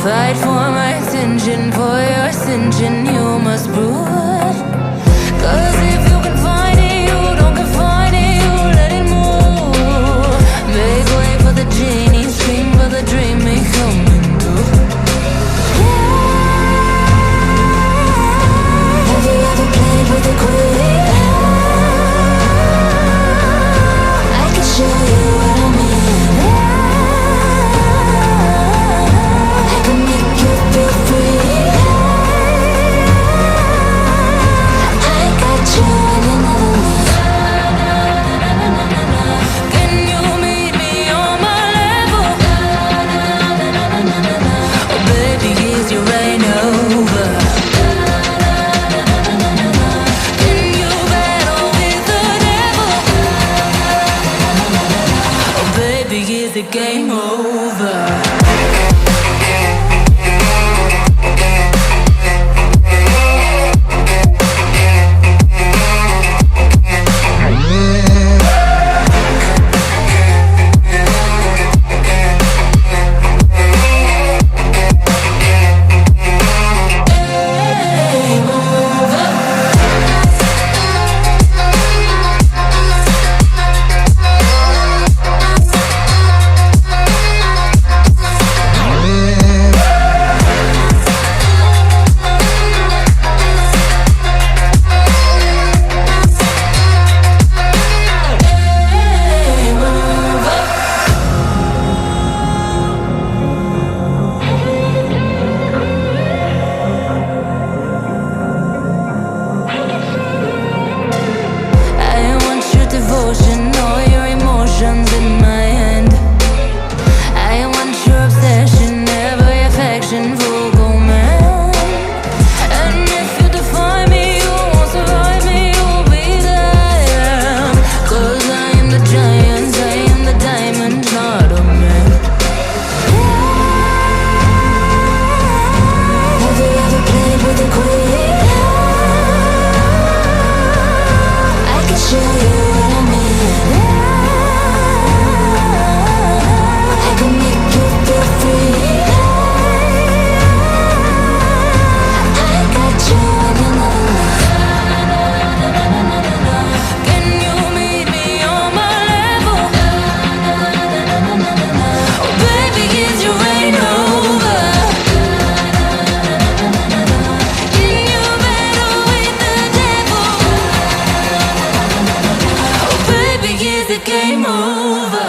Fight for my attention, for your ascension, you must brood. 'Cause if you can find it, you don't confine it, you let it move. Make way for the genie, scream for the dream, may come true. Have you ever played with a queen? I can show you what I mean. I can make you feel free. I got you in another league. Can you meet me on my level? Oh baby, is your reign over? Can you battle with the devil? Oh baby, is the game over? All your emotions in my hand. I want your obsession, every affection, full command. And if you define me, you won't survive me, you'll be there. 'Cause I am the giant, I am the diamond, not a man. Have you ever played with a queen? I can show you what I mean. I can make you feel free. I got you in another league. Can you meet me on my level? Oh baby, is your reign over? Can you battle with the devil? Oh baby, is the game over?